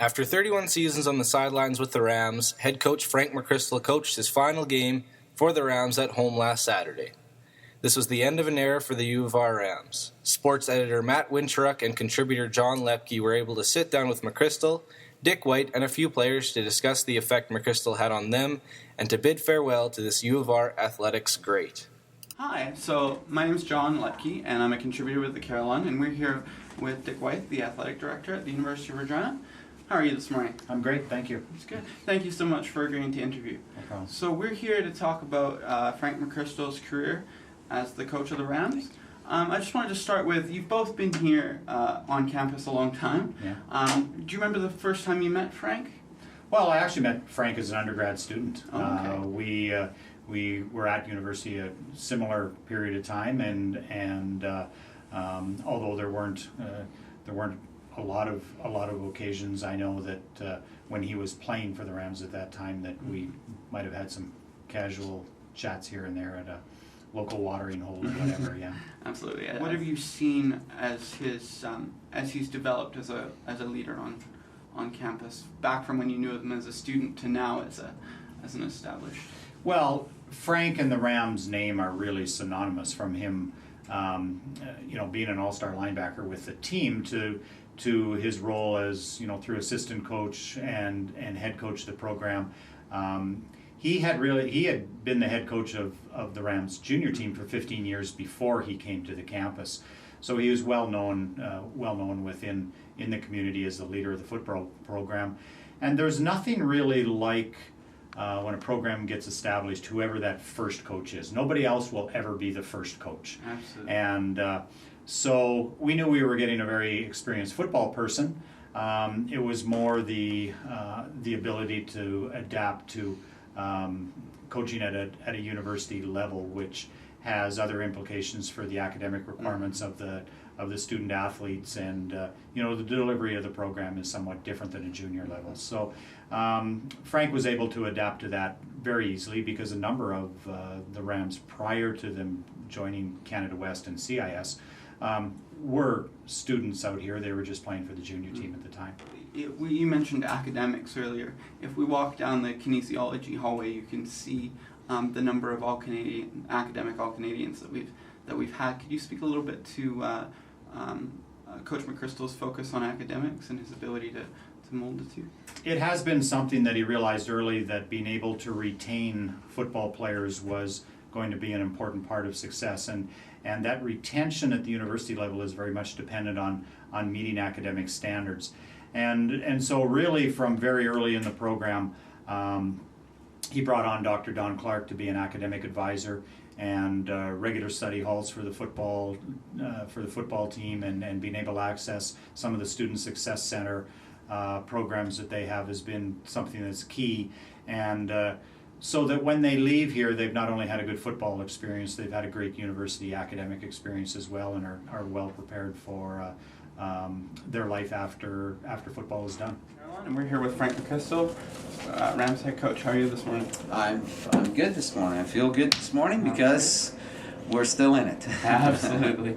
After 31 seasons on the sidelines with the Rams, head coach Frank McCrystal coached his final game for the Rams at home last Saturday. This was the end of an era for the U of R Rams. Sports editor Matt Winchruck and contributor John Lepke were able to sit down with McCrystal, Dick White, and a few players to discuss the effect McCrystal had on them and to bid farewell to this U of R athletics great. Hi, so my name is John Lepke, and I'm a contributor with the Carillon, and we're here with Dick White, the athletic director at the University of Regina. How are you this morning? I'm great, thank you. That's good. Thank you so much for agreeing to interview. No problem. So we're here to talk about Frank McCrystal's career as the coach of the Rams. I just wanted to start with, you've both been here on campus a long time. Yeah. Do you remember the first time you met Frank? Well, I actually met Frank as an undergrad student. Oh, okay. We were at university a similar period of time, and although there weren't a lot of occasions, I know that when he was playing for the Rams at that time, that we might have had some casual chats here and there at a local watering hole or whatever. Yeah. Absolutely. What have you seen as he's developed as a leader on campus, back from when you knew him as a student to now as an established? Well, Frank and the Rams name are really synonymous, from him being an all-star linebacker with the team to his role as, through assistant coach and head coach of the program. He had been the head coach of the Rams junior team for 15 years before he came to the campus. So he was well known within the community as the leader of the football program. And there's nothing really like when a program gets established, whoever that first coach is. Nobody else will ever be the first coach. Absolutely. And so we knew we were getting a very experienced football person. It was more the ability to adapt to coaching at a university level, which has other implications for the academic requirements of the student athletes, and the delivery of the program is somewhat different than a junior level. So Frank was able to adapt to that very easily, because a number of the Rams prior to them joining Canada West and CIS were students out here. They were just playing for the junior team at the time. You mentioned academics earlier. If we walk down the kinesiology hallway, you can see the number of academic All-Canadians that we've had. Could you speak a little bit to Coach McCrystal's focus on academics and his ability to mold the two? It has been something that he realized early, that being able to retain football players was going to be an important part of success, and that retention at the university level is very much dependent on meeting academic standards. And so really from very early in the program, he brought on Dr. Don Clark to be an academic advisor, and regular study halls for the football team, and being able to access some of the Student Success Center programs that they have has been something that's key. And so that when they leave here, they've not only had a good football experience, they've had a great university academic experience as well, and are well prepared for their life after football is done. And we're here with Frank McCrystal, Rams head coach. How are you this morning? I'm good this morning. I feel good this morning because we're still in it. Absolutely.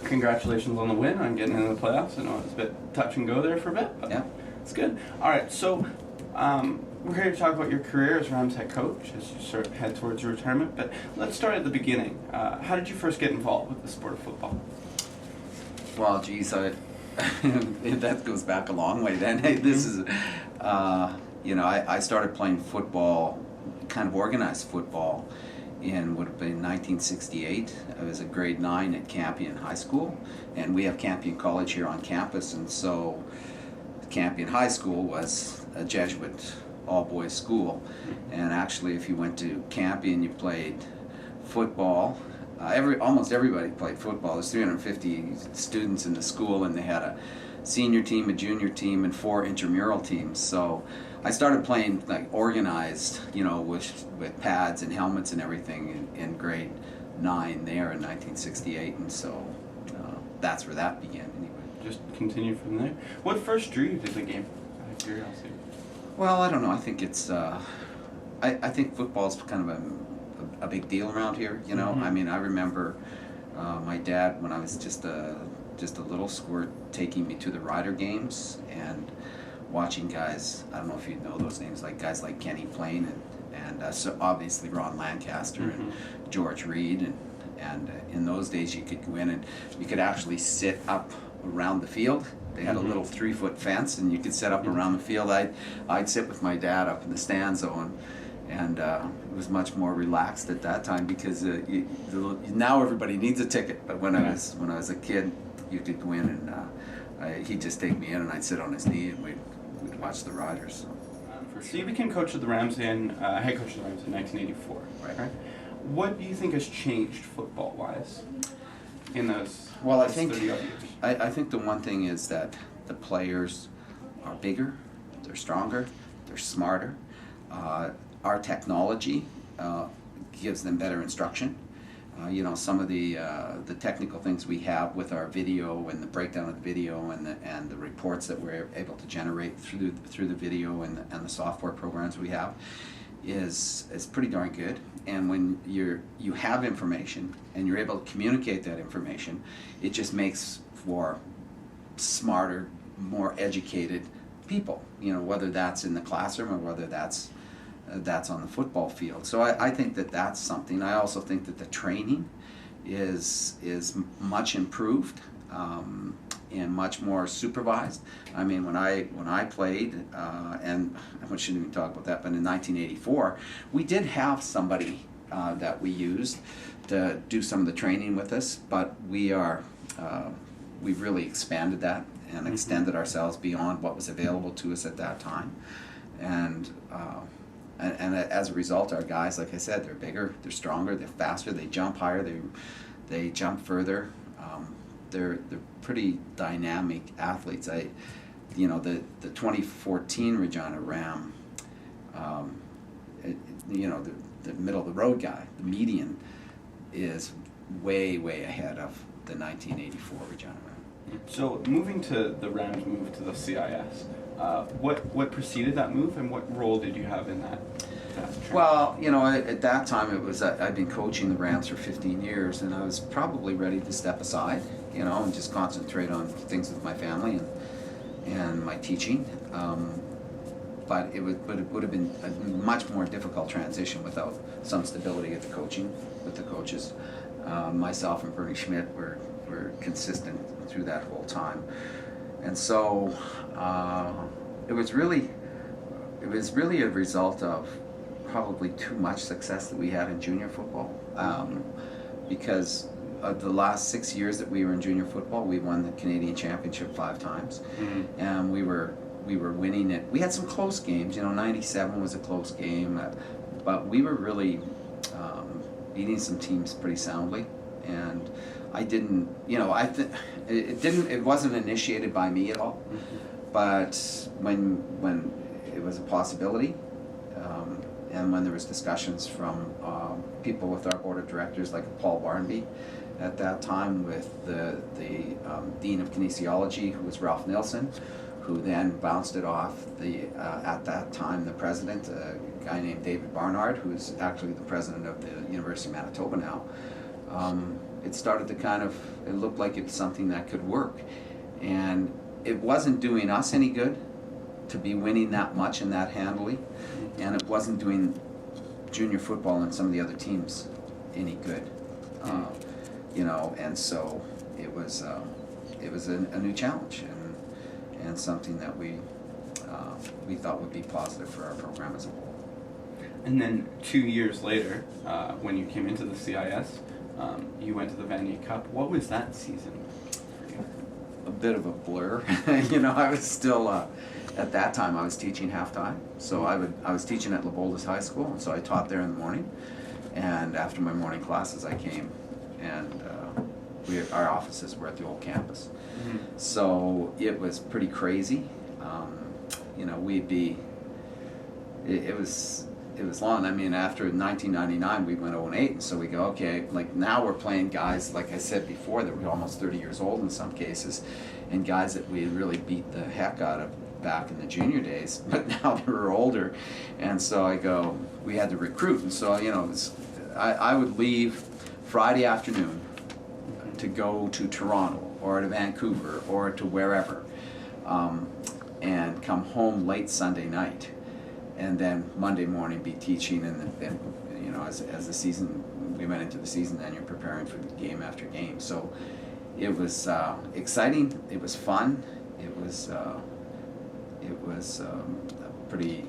Congratulations on the win, on getting into the playoffs. I know it was a bit touch and go there for a bit, but yeah, it's good. All right, so we're here to talk about your career as Rams head coach as you sort of head towards your retirement. But let's start at the beginning. How did you first get involved with the sport of football? Well, geez, that goes back a long way then. This is, I started playing football, kind of organized football, in would have been 1968. I was a grade 9 at Campion High School, and we have Campion College here on campus, and so Campion High School was a Jesuit all-boys school, and actually if you went to Campion, you played football. Almost everybody played football. There's 350 students in the school, and they had a senior team, a junior team, and 4 intramural teams. So I started playing like organized, with pads and helmets and everything in grade 9 there in 1968, and so that's where that began anyway. Just continue from there. What first drew you to the game? Out of curiosity. Well, I don't know. I think it's I think football's kind of a big deal around here. Mm-hmm. I mean, I remember my dad when I was just a just a little squirt, taking me to the Rider games and watching guys. I don't know if you know those names, like guys like Kenny Plain and so obviously Ron Lancaster and George Reed and in those days you could go in and you could actually sit up around the field. They had a little 3-foot fence, and you could sit up around the field. I'd sit with my dad up in the stand zone, and it was much more relaxed at that time because now everybody needs a ticket. But when I was a kid, you could go in and he'd just take me in, and I'd sit on his knee, and we'd watch the Riders. So you became coach of the Rams head coach of the Rams in 1984. Right. What do you think has changed football-wise in those? Well, I 30 think years? I think the one thing is that the players are bigger, they're stronger, they're smarter. Our technology gives them better instruction. Some of the technical things we have with our video and the breakdown of the video and the reports that we're able to generate through the video and the software programs we have is pretty darn good. And when you have information and you're able to communicate that information, it just makes for smarter, more educated people. Whether that's in the classroom or whether that's on the football field. So I think that's something. I also think that the training is much improved and much more supervised. I mean, when I played, and I shouldn't even talk about that, but in 1984, we did have somebody that we used to do some of the training with us, but we've really expanded that and extended ourselves beyond what was available to us at that time. And as a result, our guys, like I said, they're bigger, they're stronger, they're faster, they jump higher, they jump further. They're pretty dynamic athletes. The 2014 Regina Ram, the middle of the road guy, the median, is way ahead of the 1984 Regina Ram. So moving to the Rams move to the CIS, what preceded that move, and what role did you have in that? Well, at that time it was I'd been coaching the Rams for 15 years, and I was probably ready to step aside, and just concentrate on things with my family and my teaching. But it would have been a much more difficult transition without some stability at the coaching with the coaches. Myself and Bernie Schmidt were consistent through that whole time, and so it was really a result of probably too much success that we had in junior football, because of the last 6 years that we were in junior football, we won the Canadian Championship 5 times, and we were winning it. We had some close games. 97 was a close game, but we were really beating some teams pretty soundly. And I didn't, it wasn't initiated by me at all. But when it was a possibility, and when there was discussions from people with our board of directors, like Paul Barnby at that time, with the Dean of Kinesiology, who was Ralph Nilsson, who then bounced it off at that time, the president, a guy named David Barnard, who is actually the president of the University of Manitoba now. It started to it looked like it was something that could work. And it wasn't doing us any good to be winning that much and that handily, and it wasn't doing junior football and some of the other teams any good. And so it was a new challenge and something that we thought would be positive for our program as a whole. And then 2 years later, when you came into the CIS, you went to the Vanier Cup. What was that season for you? A bit of a blur. I was still at that time I was teaching halftime, so I was teaching at Leboldas High School, and so I taught there in the morning. And after my morning classes, I came, and our offices were at the old campus. So it was pretty crazy. It was long. I mean, after 1999, we went 0-8, and so we go, okay, like now we're playing guys, like I said before, that were almost 30 years old in some cases, and guys that we had really beat the heck out of back in the junior days, but now they were older. And so I go, we had to recruit, and so, I would leave Friday afternoon to go to Toronto or to Vancouver or to wherever, and come home late Sunday night, and then Monday morning be teaching, and then as the season, we went into the season, then you're preparing for game after game. So it was exciting. It was fun. It was a pretty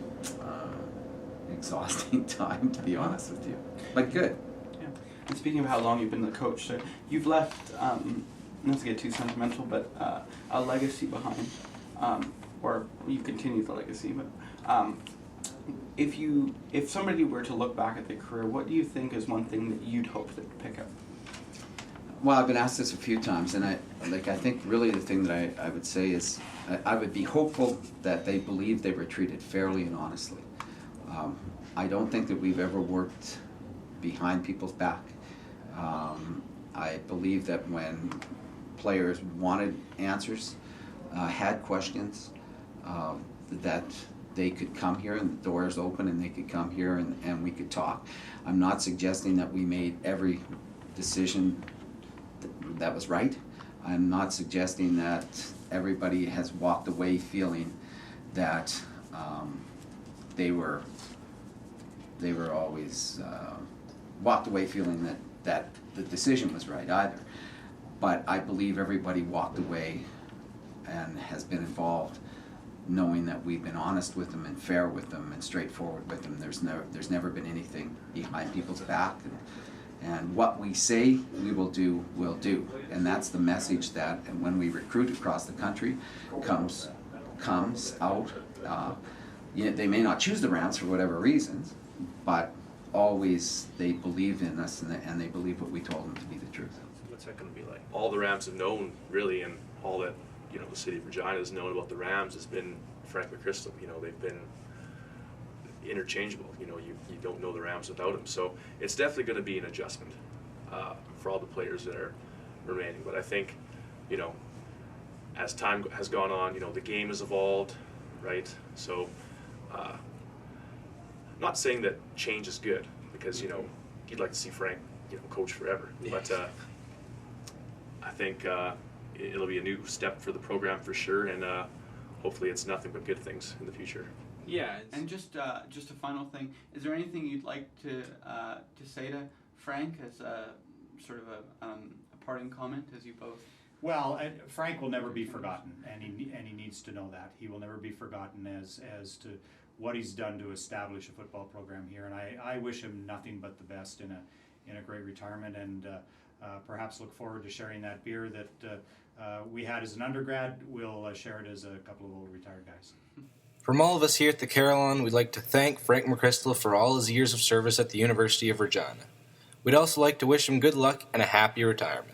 exhausting time, to be honest with you, but good. Yeah. And speaking of how long you've been the coach, so you've left, not to get too sentimental, but a legacy behind, or you continue the legacy. But if somebody were to look back at their career, what do you think is one thing that you'd hope they'd pick up? Well, I've been asked this a few times, and I think really the thing that I would say is I would be hopeful that they believe they were treated fairly and honestly. I don't think that we've ever worked behind people's back. I believe that when players wanted answers, had questions, that they could come here and the doors open and they could come here and we could talk. I'm not suggesting that we made every decision that was right. I'm not suggesting that everybody has walked away feeling that they were always walked away feeling that the decision was right either. But I believe everybody walked away and has been involved knowing that we've been honest with them and fair with them and straightforward with them. There's never been anything behind people's back. And what we say we will do, we'll do. And that's the message that, and when we recruit across the country, comes out. They may not choose the Rams for whatever reasons, but always they believe in us and they believe what we told them to be the truth. What's that going to be like? All the Rams have known, really, and all that the city of Regina has known about the Rams has been Frank McCrystal. They've been interchangeable. You don't know the Rams without him. So it's definitely going to be an adjustment for all the players that are remaining. But I think, as time has gone on, the game has evolved, right? So not saying that change is good, because you'd like to see Frank coach forever. But I think it'll be a new step for the program for sure, and hopefully it's nothing but good things in the future. Yeah, and just a final thing, is there anything you'd like to say to Frank as a sort of a parting comment as you both? Well, Frank will never be forgotten, and he needs to know that. He will never be forgotten as to what he's done to establish a football program here, and I wish him nothing but the best in a great retirement, and perhaps look forward to sharing that beer that we had as an undergrad. We'll share it as a couple of old retired guys. From all of us here at the Carillon, we'd like to thank Frank McCrystal for all his years of service at the University of Regina. We'd also like to wish him good luck and a happy retirement.